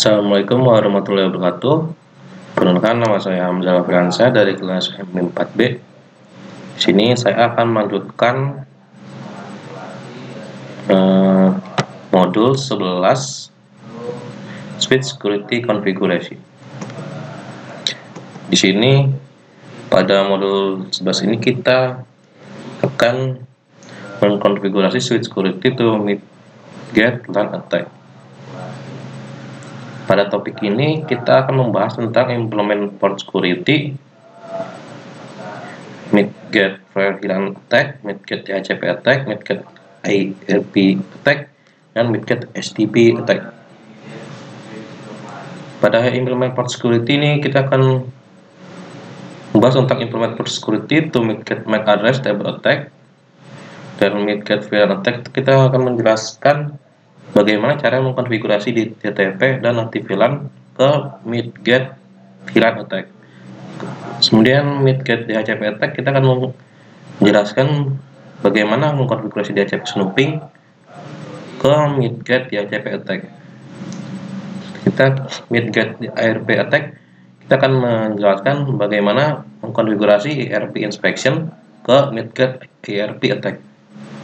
Assalamualaikum warahmatullahi wabarakatuh. Perkenalkan, nama saya Hamzah Fransa dari kelas M4B. Di sini saya akan melanjutkan modul 11 Switch Security Configuration. Di sini pada modul 11 ini kita akan mengkonfigurasi switch security to mitigate LAN attack. Pada topik ini kita akan membahas tentang implement port security, mitigate VLAN attack, mitigate DHCP attack, mitigate IRP attack, dan mitigate SDP attack. Pada implement port security ini kita akan membahas tentang implement port security to mitigate MAC address table attack, dan mitigate VLAN attack kita akan menjelaskan bagaimana cara mengkonfigurasi di TTP dan nanti VLAN ke mitigate VLAN attack. Kemudian mitigate DHCP attack kita akan menjelaskan bagaimana mengkonfigurasi DHCP snooping ke mitigate DHCP attack. Kita mitigate IRP attack kita akan menjelaskan bagaimana mengkonfigurasi IRP inspection ke mitigate IRP attack.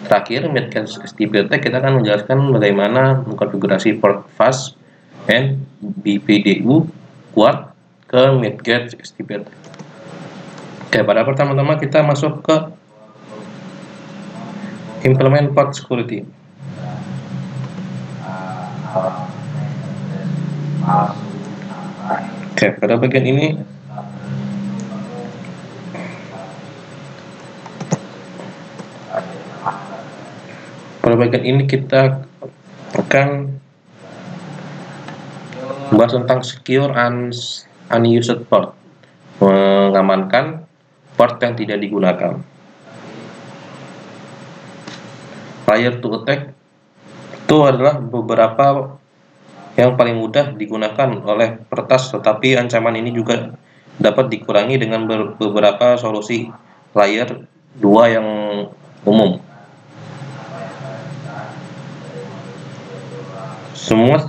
Terakhir, mitigate SDP attack kita akan menjelaskan bagaimana mengkonfigurasi port fast and BPDU kuat ke mitigate SDP attack. Oke, pada pertama-tama kita masuk ke implement port security. Oke, pada bagian ini kita akan membahas tentang secure unused port, mengamankan port yang tidak digunakan. Layer to attack itu adalah beberapa yang paling mudah digunakan oleh peretas, tetapi ancaman ini juga dapat dikurangi dengan beberapa solusi layer 2 yang umum. Semua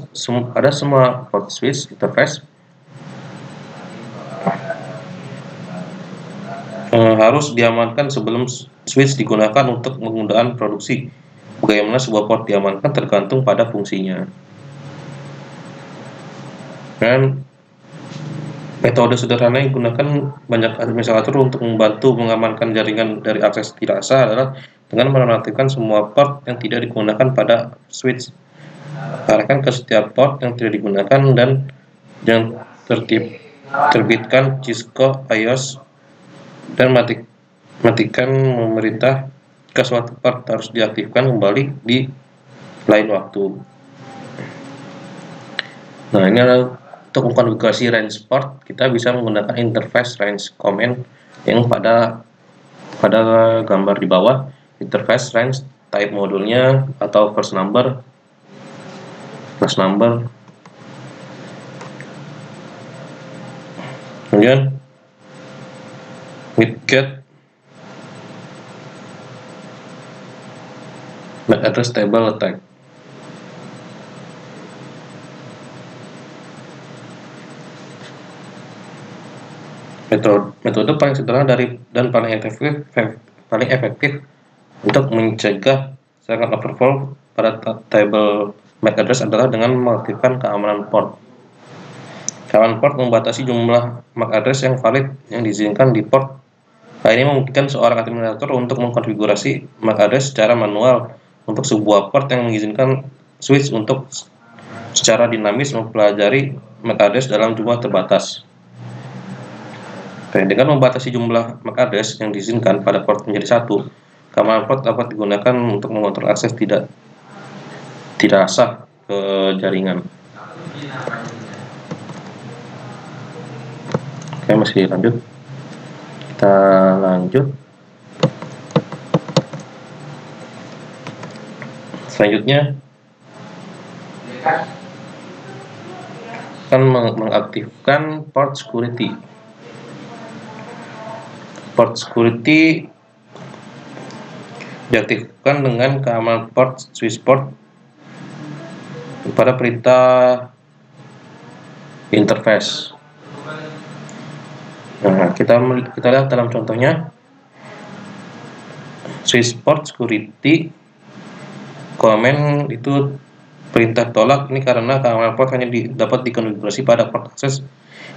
port switch interface harus diamankan sebelum switch digunakan untuk penggunaan produksi. Bagaimana sebuah port diamankan tergantung pada fungsinya. Dan metode sederhana yang digunakan banyak administrator untuk membantu mengamankan jaringan dari akses tidak sah adalah dengan menonaktifkan semua port yang tidak digunakan pada switch. Arahkan ke setiap port yang tidak digunakan dan yang terbitkan Cisco iOS dan matikan memerintah ke suatu port harus diaktifkan kembali di lain waktu. Nah, ini adalah untuk mengkonfigurasi range port, kita bisa menggunakan interface range command yang pada gambar di bawah. Interface range type modulnya atau first number, kemudian mitigate MAC address table attack. Metode paling sederhana dan paling efektif untuk mencegah serangan overflow pada table MAC address adalah dengan mengaktifkan keamanan port. Keamanan port membatasi jumlah MAC address yang valid yang diizinkan di port. Hal ini memungkinkan seorang administrator untuk mengkonfigurasi MAC address secara manual untuk sebuah port yang mengizinkan switch untuk secara dinamis mempelajari MAC address dalam jumlah terbatas. Dengan membatasi jumlah MAC address yang diizinkan pada port menjadi satu, keamanan port dapat digunakan untuk mengontrol akses tidak sah ke jaringan. Oke, masih lanjut. Kita lanjut. Selanjutnya akan mengaktifkan port security. Port security diaktifkan dengan keamanan port switch port pada perintah interface. Nah, kita lihat dalam contohnya switch port security command itu perintah tolak ini karena keamanan port hanya dapat dikonfigurasi pada port akses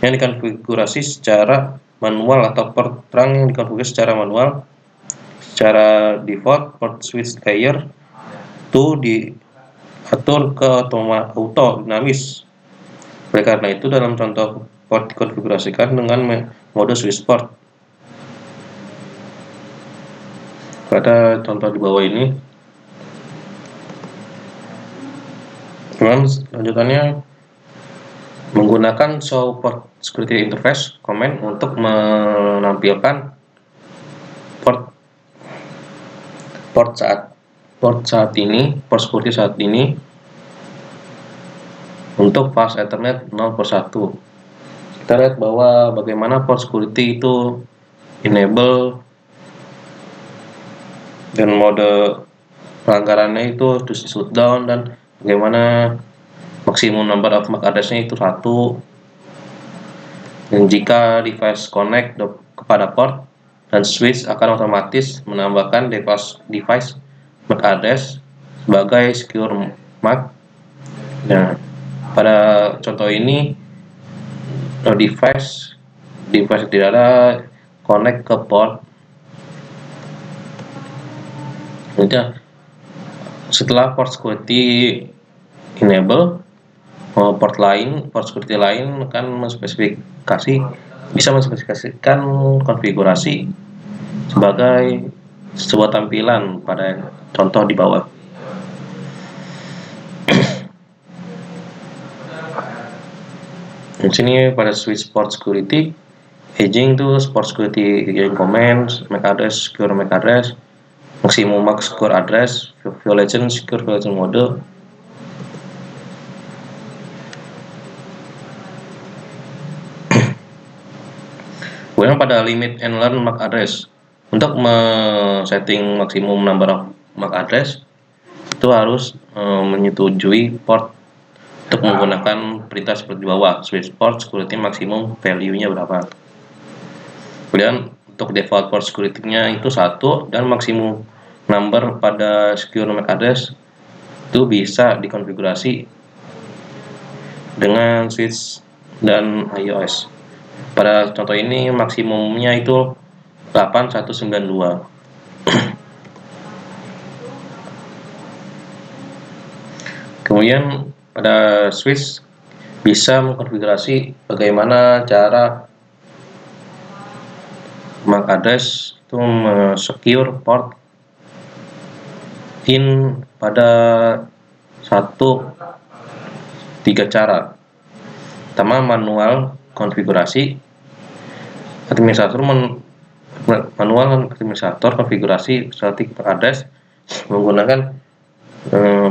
yang dikonfigurasi secara manual atau port terang yang dikonfigurasi secara manual. Secara default port switch layer itu diatur ke auto dinamis. Oleh karena itu dalam contoh port dikonfigurasikan dengan mode switch port. Pada contoh di bawah ini. Lanjutannya menggunakan show port security interface command untuk menampilkan port security saat ini untuk fast Ethernet 0/1. Kita lihat bahwa bagaimana port security itu enable dan mode pelanggarannya itu to shutdown dan bagaimana maksimum number of MAC address-nya itu 1. Dan jika device connect kepada port dan switch akan otomatis menambahkan device MAC address sebagai secure MAC. Nah, pada contoh ini device tidak ada connect ke port. Setelah port security enable, port security lain akan bisa menspesifikasikan konfigurasi sebagai sebuah tampilan pada contoh di bawah. Di sini pada switch port security, aging itu port security aging command, MAC address, secure MAC address, maximum MAC secure address, violation secure violation mode. Kemudian pada limit and learn MAC address, untuk setting maksimum number of MAC address itu harus menyetujui port untuk menggunakan perintah seperti di bawah. Switch port security maksimum value-nya berapa. Kemudian untuk default port security-nya itu 1 dan maksimum number pada secure MAC address itu bisa dikonfigurasi dengan switch dan iOS. Pada contoh ini maksimumnya itu 8192. Kemudian pada switch bisa mengkonfigurasi bagaimana cara MAC address itu secure port in pada 3 cara. Pertama, manual konfigurasi. Manual administrator konfigurasi static address menggunakan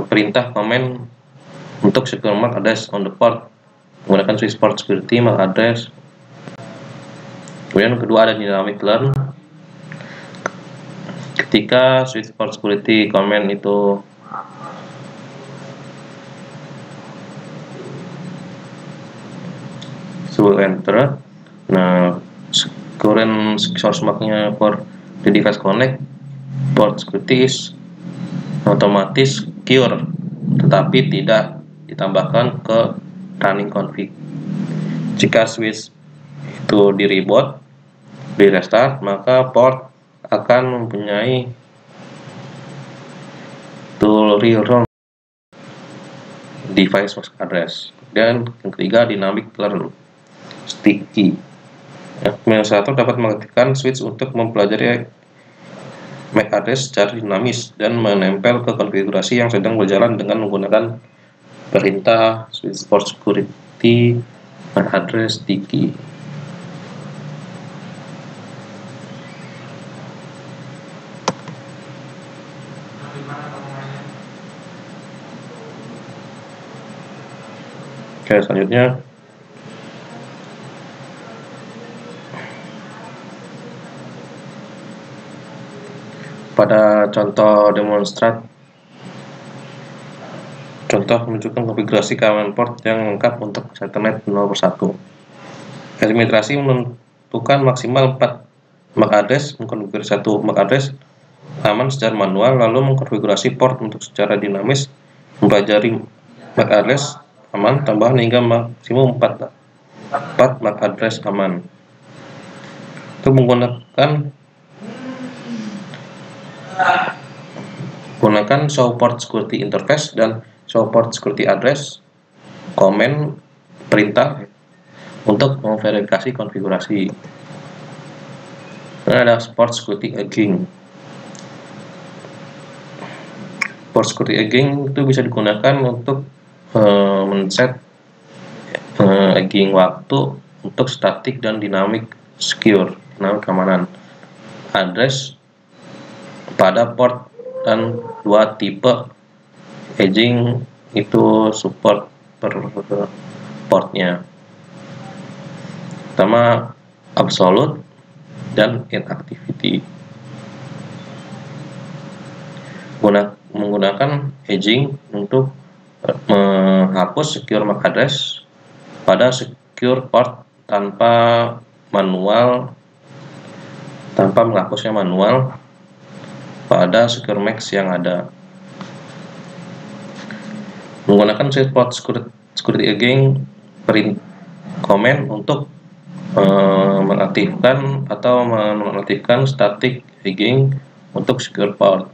perintah command untuk secure MAC address on the port menggunakan switch port security MAC address. Kemudian kedua ada dynamic learn. Ketika switch port security command itu enter, nah current source MAC-nya for the device connect port security is otomatis secure, tetapi tidak ditambahkan ke running config. Jika switch itu di reboot, di restart, maka port akan mempunyai tool rerun device MAC address. Dan yang ketiga dynamic learn sticky. Administrator dapat mengaktifkan switch untuk mempelajari MAC address secara dinamis dan menempel ke konfigurasi yang sedang berjalan dengan menggunakan perintah switch port security MAC address sticky. Oke, selanjutnya contoh contoh menunjukkan konfigurasi keamanan port yang lengkap untuk Ethernet 0/1. Administrasi menentukan maksimal 4 MAC address, mengkonfigurasi 1 MAC address aman secara manual, lalu mengkonfigurasi port untuk secara dinamis, mempelajari MAC address aman tambahan hingga maksimum 4 MAC address aman. Untuk gunakan show port security interface dan show port security address command perintah untuk memverifikasi konfigurasi. Ini ada port security egging. Port security egging itu bisa digunakan untuk men-set egging waktu untuk static dan dynamic secure, dynamic keamanan address pada port, dan dua tipe egging itu support per portnya. Pertama, absolute dan inactivity. Menggunakan egging untuk menghapus secure MAC address pada secure port tanpa menghapusnya manual pada secure MAC yang ada. Menggunakan port security egging command untuk mengaktifkan atau menonaktifkan static egging untuk secure port,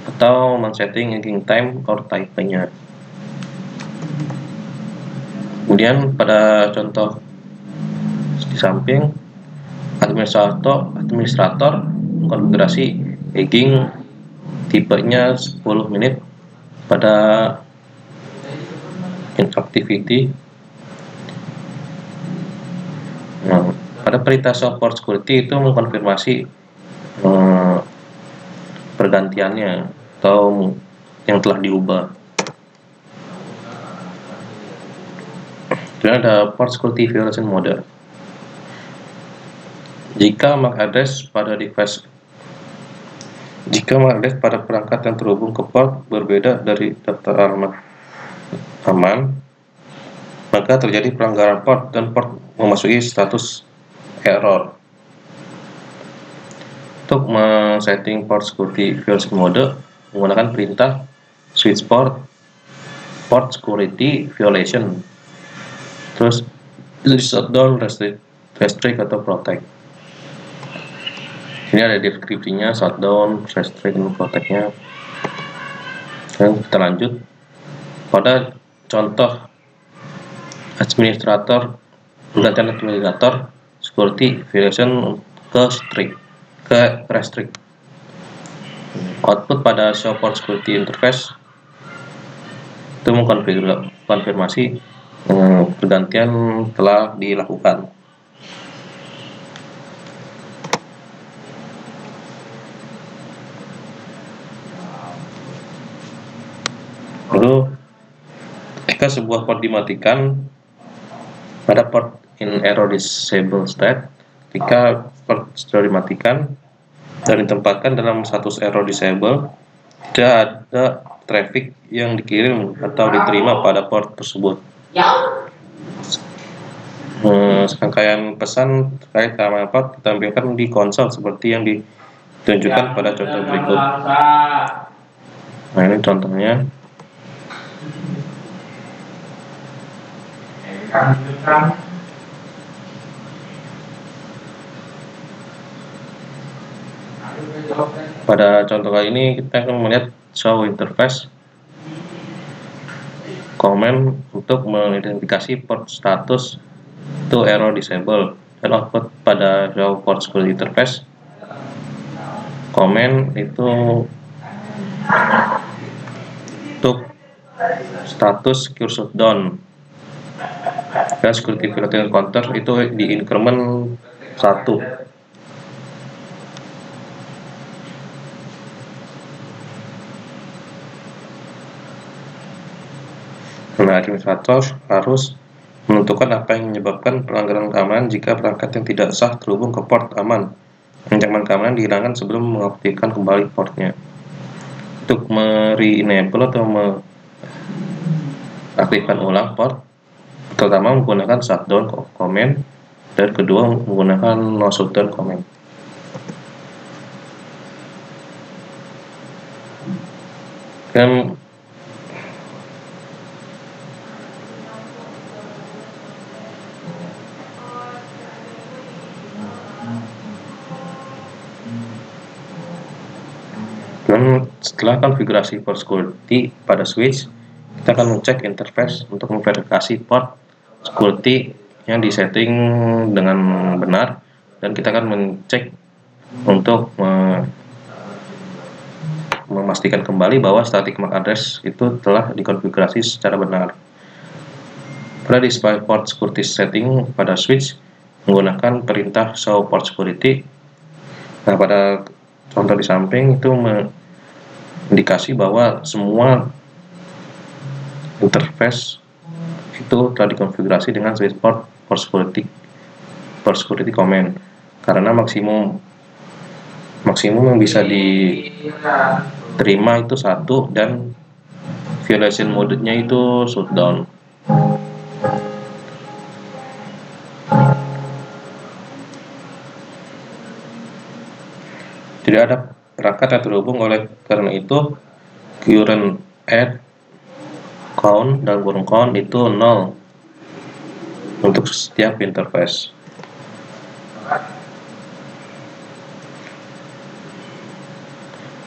atau men-setting egging time or type-nya. Kemudian pada contoh di samping, administrator konfigurasi egging tipenya 10 menit pada inactivity. Nah, pada perintah support security itu mengkonfirmasi pergantiannya atau yang telah diubah. Kemudian ada port security violation mode. Jika MAC address pada perangkat yang terhubung ke port berbeda dari daftar alamat aman, maka terjadi pelanggaran port dan port memasuki status error. Untuk men-setting port security violation mode, menggunakan perintah switch port security violation, terus shutdown, restrict atau protect. Ini ada deskripsinya shutdown, restrict, dan protect-nya. Dan kita lanjut pada contoh administrator security violation ke restrict. Output pada show port security interface itu mengkonfirmasi pergantian telah dilakukan. Lalu ketika sebuah port dimatikan, pada port in error disable state, ketika port sudah dimatikan dan ditempatkan dalam status error disable, tidak ada traffic yang dikirim atau diterima pada port tersebut. Serangkaian pesan terkait keamanan port ditampilkan di konsol seperti yang ditunjukkan pada contoh berikut. Nah, ini contohnya. Pada contoh kali ini kita akan melihat show interface command untuk mengidentifikasi port status itu error disable, dan output pada show port security interface command itu untuk status secure shutdown, dan security violation counter itu di increment 1. Nah, administrator harus menentukan apa yang menyebabkan pelanggaran keamanan jika perangkat yang tidak sah terhubung ke port aman. Ancaman keamanan dihilangkan sebelum mengaktifkan kembali portnya. Untuk re-enable atau aktifkan ulang port, terutama menggunakan shutdown command, dan kedua menggunakan no shutdown command. Dan setelah konfigurasi port security pada switch, kita akan mengecek interface untuk memverifikasi port security yang disetting dengan benar, dan kita akan mengecek untuk memastikan kembali bahwa static MAC address itu telah dikonfigurasi secara benar. Pada display port security setting pada switch menggunakan perintah show port security. Nah, pada contoh di samping itu mengindikasi bahwa semua interface itu telah dikonfigurasi dengan switch port security command, karena maksimum yang bisa diterima itu 1 dan violation mode-nya itu shutdown. Tidak ada perangkat yang terhubung, oleh karena itu current add count dan burn count itu 0 untuk setiap interface.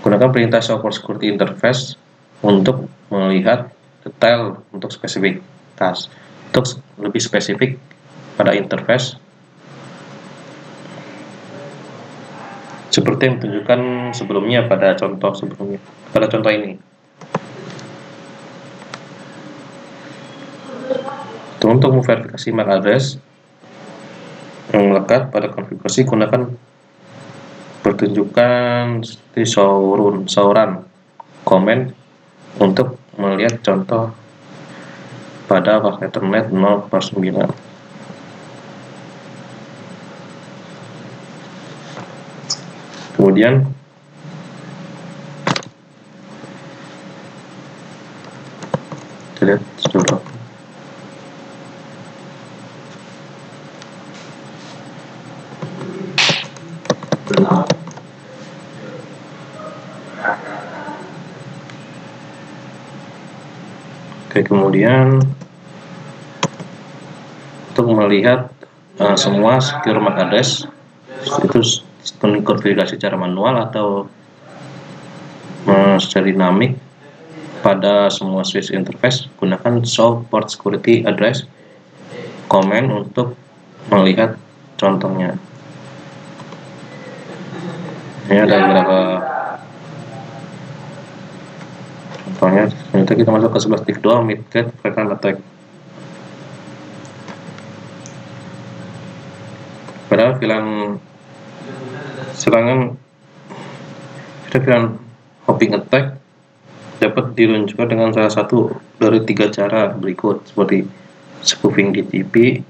Gunakan perintah show port security interface untuk melihat detail untuk spesifikasi. Untuk lebih spesifik pada interface, seperti yang ditunjukkan sebelumnya pada contoh ini. Untuk memverifikasi MAC address yang melekat pada konfigurasi, gunakan pertunjukan seperti showrun command untuk melihat contoh pada was Ethernet 0/9. Kemudian kita lihat dulu. Oke, kemudian untuk melihat semua secure MAC address itu konfigurasi secara manual atau secara dinamik pada semua switch interface, gunakan show port security address command untuk melihat contohnya. Ini ada beberapa contohnya. Ternyata kita masuk ke 11.2 midget frequent attack. Pada serangan hopping attack dapat diluncurkan dengan salah satu dari 3 cara berikut, seperti spoofing DTP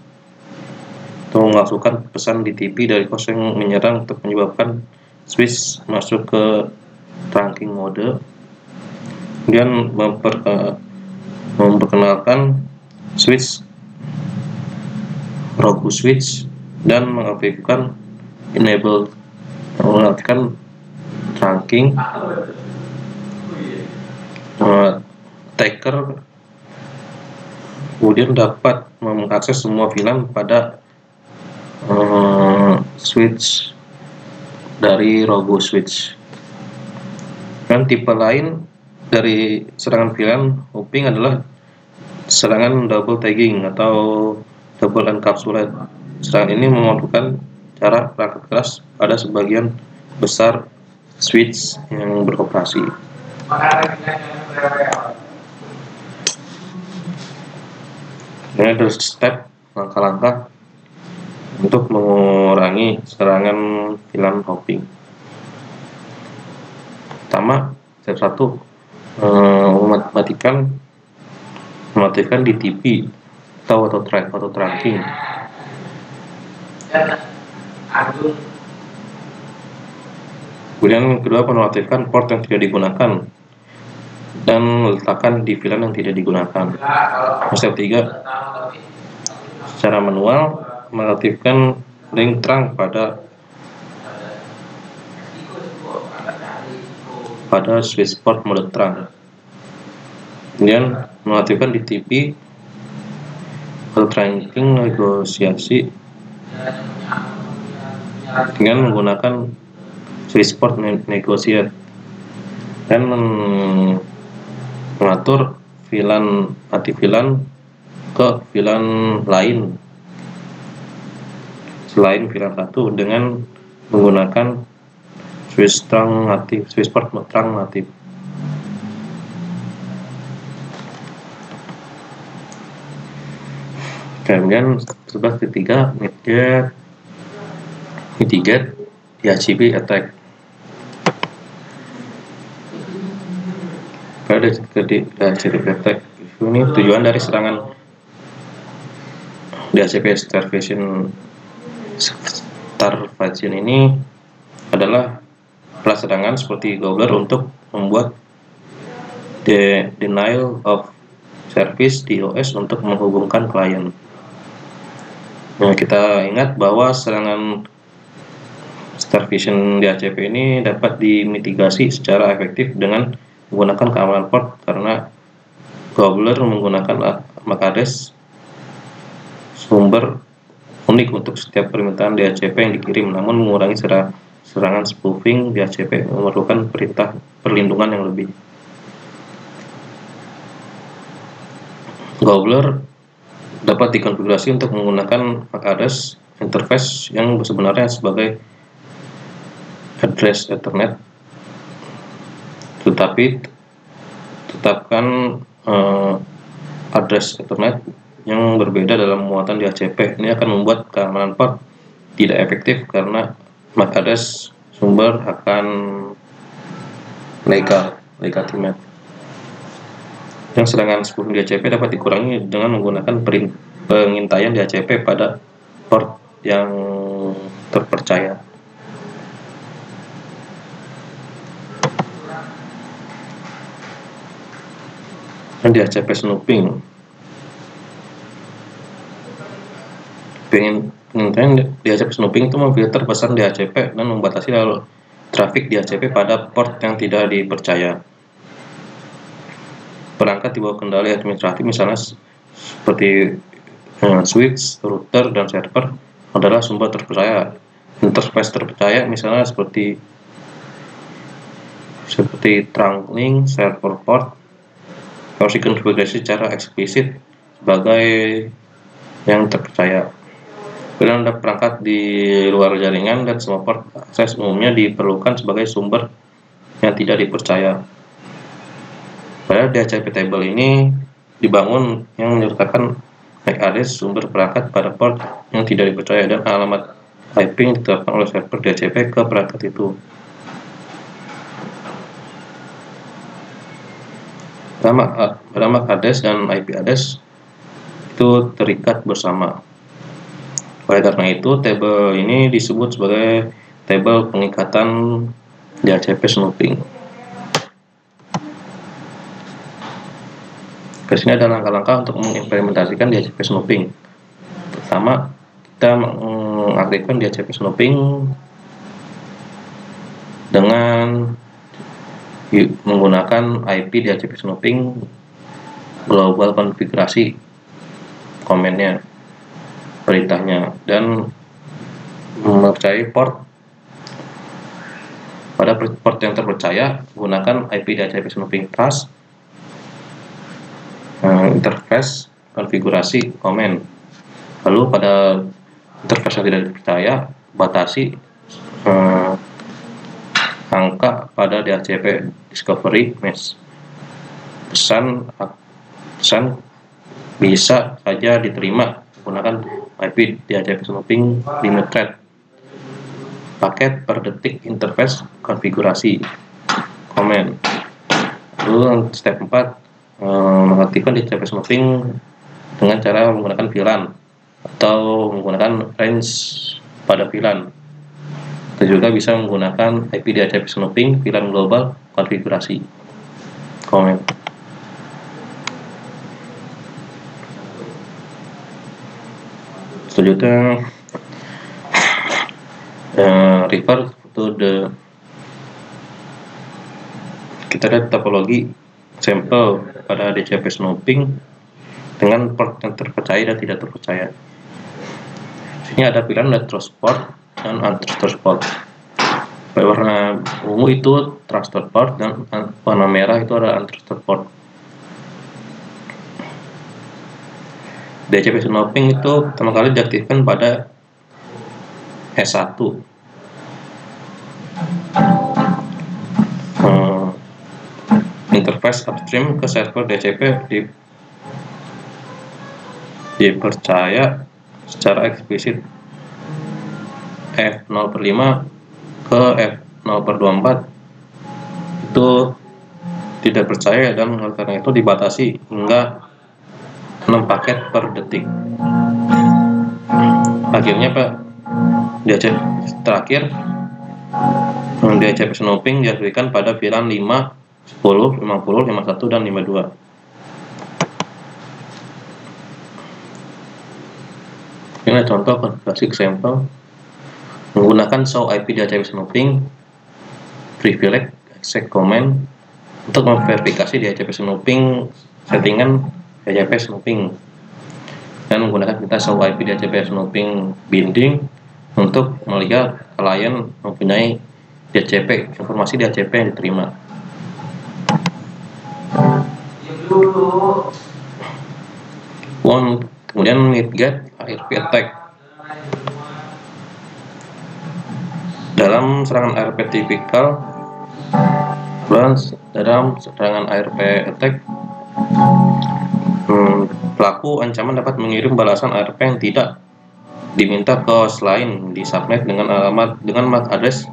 atau memasukkan pesan DTP dari host yang menyerang untuk menyebabkan switch masuk ke trunking mode, kemudian memperkenalkan switch rogue switch dan mengaktifkan enable, mengaktifkan trunking. Attacker kemudian dapat mengakses semua VLAN pada switch dari rogue switch. Dan tipe lain dari serangan VLAN hopping adalah serangan double tagging atau double encapsulate. Serangan ini membutuhkan cara perangkat keras pada sebagian besar switch yang beroperasi. Ini ada step langkah-langkah untuk mengurangi serangan VLAN hopping. Pertama, step 1, mematikan DTP atau auto trunking. Kemudian kedua, menonaktifkan port yang tidak digunakan. dan letakkan di VLAN yang tidak digunakan. Step 3, secara manual mengaktifkan link trunk pada switch port mode trunk. Kemudian mengaktifkan DTP atau trunking negosiasi dengan menggunakan switch port negotiate dan mengatur VLAN mati VLAN ke VLAN lain selain VLAN 1 dengan menggunakan switch port trunk natif. Kemudian 11.3 mitigate DHCP attack. Pada DHCP attack ini tujuan dari serangan DHCP starvation ini adalah serangan seperti Gobbler untuk membuat denial of service di OS untuk menghubungkan klien. Nah, kita ingat bahwa serangan starvation DHCP ini dapat dimitigasi secara efektif dengan menggunakan keamanan port, karena Gobbler menggunakan MAC address sumber unik untuk setiap permintaan DHCP yang dikirim, namun mengurangi serangan spoofing DHCP memerlukan perintah perlindungan yang lebih. Gobbler dapat dikonfigurasi untuk menggunakan MAC address interface yang sebenarnya sebagai address Ethernet, tetapi tetapkan address Ethernet yang berbeda dalam muatan DHCP. Ini akan membuat keamanan port tidak efektif karena MAC address sumber akan legitimate. Yang serangan spoofing DHCP dapat dikurangi dengan menggunakan pengintaian DHCP pada port yang terpercaya. DHCP snooping. Pengintaian DHCP snooping itu memfilter pesan DHCP dan membatasi trafik DHCP pada port yang tidak dipercaya. Perangkat di bawah kendali administratif misalnya seperti switch, router, dan server adalah sumber terpercaya. Interface terpercaya misalnya seperti trunking, server port harus dikonfigurasi secara eksplisit sebagai yang terpercaya. Kemudian ada perangkat di luar jaringan dan semua port akses umumnya diperlukan sebagai sumber yang tidak dipercaya. Pada DHCP table ini dibangun yang menyertakan MAC address sumber perangkat pada port yang tidak dipercaya dan alamat IP yang ditetapkan oleh server DHCP ke perangkat itu. Pada MAC address dan IP address itu terikat bersama. Oleh karena itu, tabel ini disebut sebagai tabel pengikatan DHCP snooping. Di sini ada langkah-langkah untuk mengimplementasikan DHCP snooping. Pertama, kita mengaktifkan DHCP snooping dengan menggunakan IP DHCP snooping global konfigurasi komennya, perintahnya, dan mempercayai port. Pada port yang terpercaya, gunakan IP DHCP snooping trust interface konfigurasi komen. Lalu pada interface yang tidak dipercaya, batasi angka pada DHCP discovery mesh. Pesan bisa saja diterima menggunakan IP DHCP snooping limit thread. Paket per detik interface konfigurasi komen. Lalu step 4, mengaktifkan DHCP snooping dengan cara menggunakan VLAN atau menggunakan range pada VLAN. Kita juga bisa menggunakan IP DHCP snooping VLAN global konfigurasi comment. Selanjutnya refer to the, kita lihat topologi sampel pada DCP snooping dengan port yang terpercaya dan tidak terpercaya. Sini ada pilihan ada trust port dan untrusted port. Warna ungu itu trusted port dan warna merah itu adalah untrusted port. DCP snooping itu pertama kali diaktifkan pada S1. Interface upstream ke server DCP dipercaya secara eksplisit F0/5 ke F0/24 itu tidak percaya, dan karena itu dibatasi hingga 6 paket per detik. Akhirnya DCP terakhir DCP snooping diaktifkan pada VLAN 5, 10, 50, 51, dan 52. Ini contoh konfigurasi sampel menggunakan show IP DCP snooping, privilege exec command untuk memverifikasi DCP snooping settingan DCP snooping, dan menggunakan kita show IP DCP snooping binding untuk melihat klien mempunyai DCP, informasi DCP yang diterima. Kemudian mitigate ARP attack. Dalam serangan ARP tipikal, dalam serangan ARP attack, pelaku ancaman dapat mengirim balasan ARP yang tidak diminta ke host lain di subnet dengan MAC address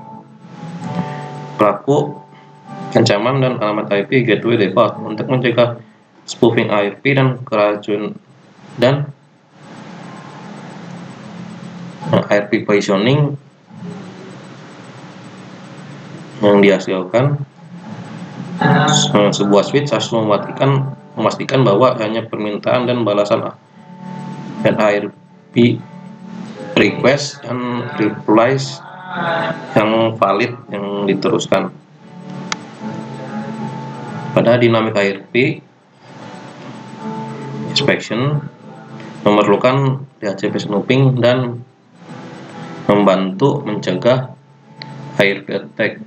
pelaku ancaman dan alamat IP gateway default untuk mencegah spoofing IP dan keracunan dan IP poisoning yang dihasilkan. Sebuah switch harus memastikan bahwa hanya permintaan dan balasan IP request dan replies yang valid yang diteruskan. Pada dynamic ARP inspection memerlukan DHCP snooping dan membantu mencegah ARP attack.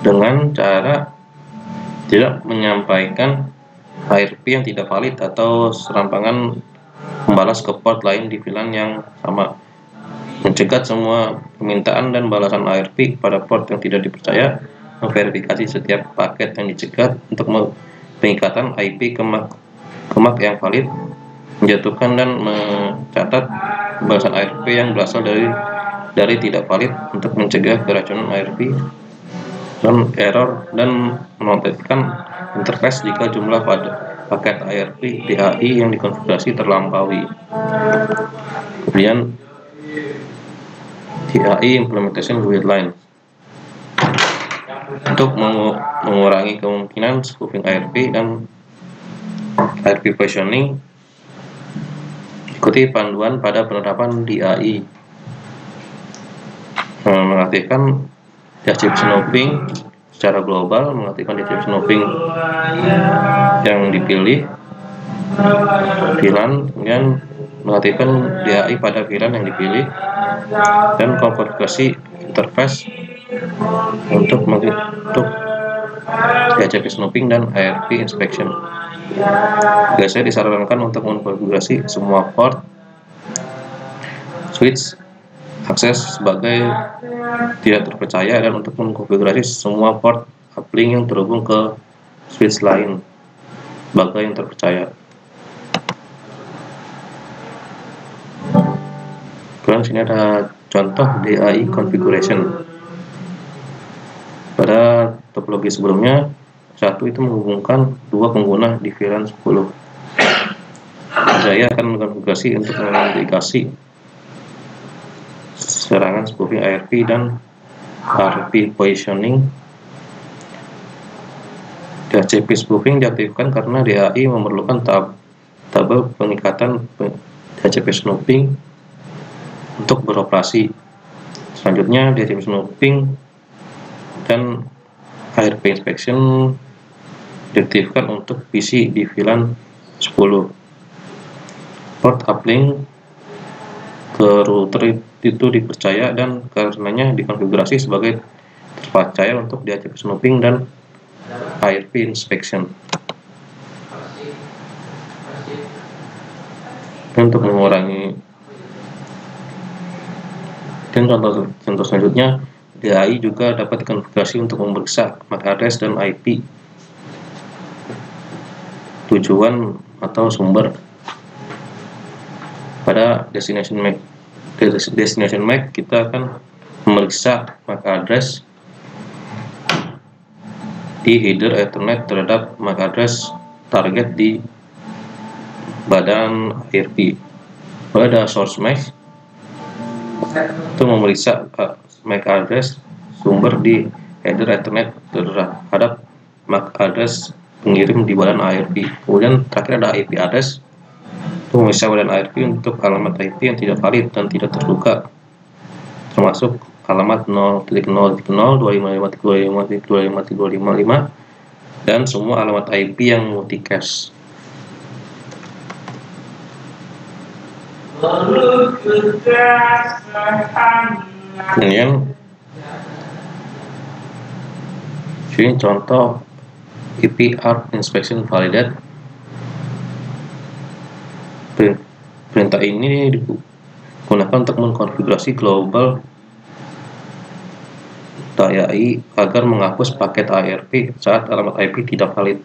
Dengan cara tidak menyampaikan ARP yang tidak valid atau serampangan membalas ke port lain di VLAN yang sama, mencegat semua permintaan dan balasan ARP pada port yang tidak dipercaya, memverifikasi setiap paket yang dicegat untuk pengikatan IP ke MAC yang valid, menjatuhkan dan mencatat balasan ARP yang berasal dari tidak valid untuk mencegah keracunan ARP dan error, dan menotifikasikan interface jika jumlah paket ARP DHI yang dikonfigurasi terlampaui. Kemudian DHI implementation guideline untuk mengurangi kemungkinan spoofing ARP dan ARP poisoning, ikuti panduan pada penerapan DHI. Mengaktifkan DHCP snooping secara global, mengaktifkan DHCP snooping yang dipilih VLAN, kemudian mengaktifkan DHI pada VLAN yang dipilih, dan konfigurasi interface untuk DHCP snooping dan ARP inspection. Biasanya disarankan untuk mengkonfigurasi semua port switch akses sebagai tidak terpercaya, dan untuk mengkonfigurasi semua port uplink yang terhubung ke switch lain sebagai yang terpercaya. Kemudian sini ada contoh DHI configuration. Pada topologi sebelumnya, satu itu menghubungkan dua pengguna di VLAN 10. Saya akan mengkonfigurasi untuk mengindikasi serangan spoofing ARP dan ARP positioning. DHCP spoofing diaktifkan karena DAI memerlukan tabel pengikatan DHCP snooping untuk beroperasi. Selanjutnya, DHCP snooping dan ARP inspection diaktifkan untuk PC di VLAN 10. Port uplink ke router itu dipercaya dan karenanya dikonfigurasi sebagai terpercaya untuk DHCP snooping dan ARP inspection. Untuk mengurangi, dan contoh selanjutnya, DAI juga dapat dikonfigurasi untuk memeriksa MAC address dan IP tujuan atau sumber. Pada destination MAC kita akan memeriksa MAC address di header Ethernet terhadap MAC address target di badan ARP. Pada source MAC itu memeriksa MAC address sumber di header Ethernet terhadap MAC address pengirim di badan ARP. Kemudian terakhir ada IP address, itu memeriksa badan ARP untuk alamat IP yang tidak valid dan tidak terbuka, termasuk alamat 0.0.0.255.325.253.255 dan semua alamat IP yang multicast. Kemudian ini contoh IP ARP inspection validate. Perintah ini digunakan untuk mengkonfigurasi global DAI agar menghapus paket ARP saat alamat IP tidak valid.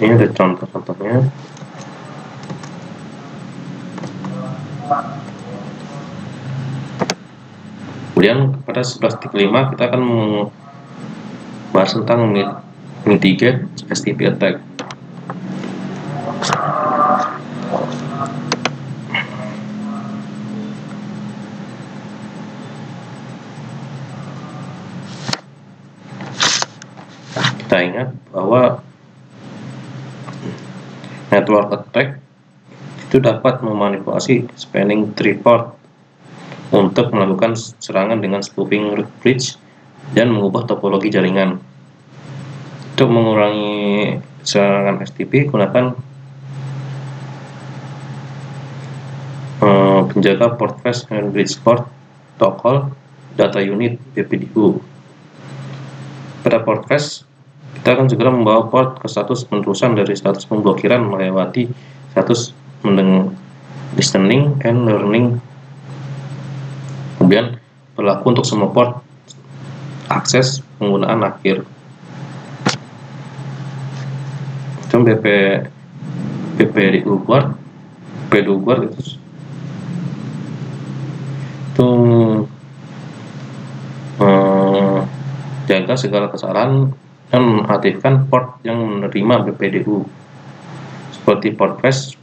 Ini ada contoh-contohnya. Kemudian pada 11.5 kita akan membahas tentang mitigate STP attack. Kita ingat bahwa network attack itu dapat memanipulasi spanning tree port untuk melakukan serangan dengan spoofing root bridge dan mengubah topologi jaringan. Untuk mengurangi serangan STP, gunakan penjaga port fetch and bridge port protocol data unit BPDU. Pada port fetch, kita akan segera membawa port ke status penerusan dari status pemblokiran melewati status listening and learning. Kemudian berlaku untuk semua port akses penggunaan akhir. Itu BPDU guard itu jaga segala kesalahan dan mengaktifkan port yang menerima BPDU. Seperti port fetch,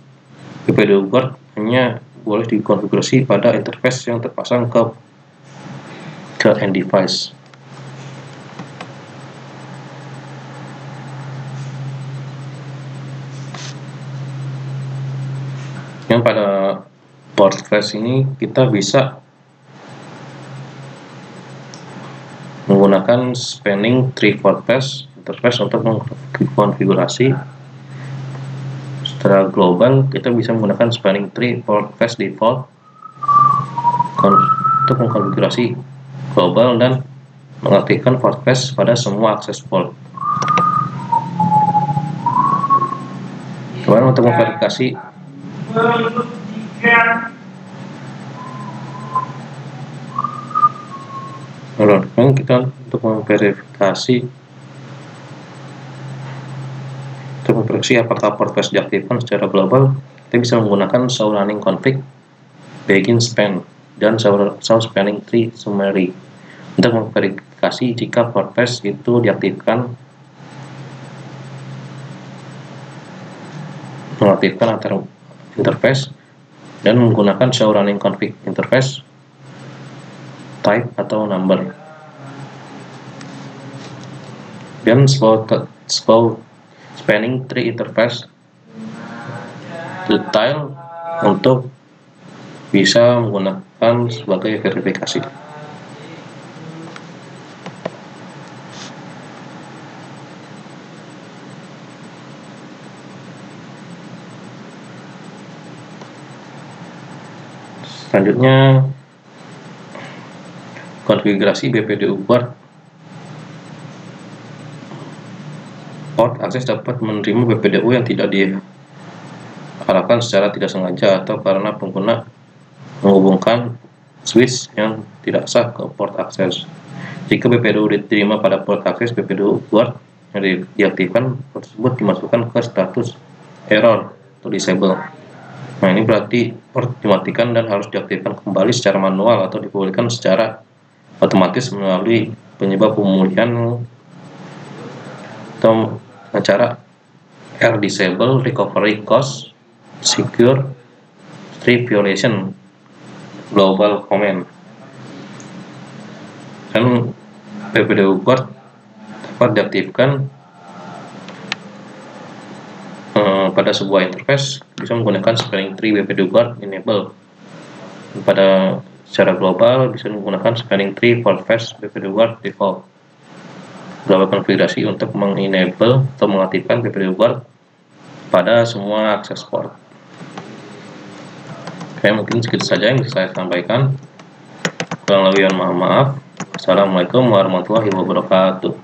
BPDU guard hanya boleh dikonfigurasi pada interface yang terpasang ke end device. Yang pada port fetch ini kita bisa menggunakan spanning tree port fetch interface untuk mengkonfigurasi secara global. Kita bisa menggunakan spanning tree port fetch default untuk mengkonfigurasi global dan mengaktifkan port fetch pada semua akses port. Kemudian untuk memverifikasi kita untuk memverifikasi apakah port fetch diaktifkan secara global, kita bisa menggunakan show running config begin span dan show spanning tree summary untuk memverifikasi jika port fetch itu diaktifkan, mengaktifkan antar interface dan menggunakan show running config interface type atau number, dan slow spanning tree interface detail untuk bisa menggunakan sebagai verifikasi. Selanjutnya, konfigurasi BPD UART. Port akses dapat menerima BPDU yang tidak diarahkan secara tidak sengaja atau karena pengguna menghubungkan switch yang tidak sah ke port akses. Jika BPDU diterima pada port akses, BPDU UART yang diaktifkan tersebut dimasukkan ke status error atau disable. Nah, ini berarti port dimatikan dan harus diaktifkan kembali secara manual atau dipulihkan secara otomatis melalui penyebab pemulihan atau cara rdisable recovery cost secure strip violation global command. Dan BPDU UART dapat diaktifkan pada sebuah interface bisa menggunakan spanning tree BPDU UART enable. Pada secara global bisa menggunakan spanning tree for fast BPDU UART default. Global konfigurasi untuk mengenable atau mengaktifkan BPDU UART pada semua akses port. Oke, mungkin segitu saja yang bisa saya sampaikan. Kurang lebih mohon maaf. Assalamualaikum warahmatullahi wabarakatuh.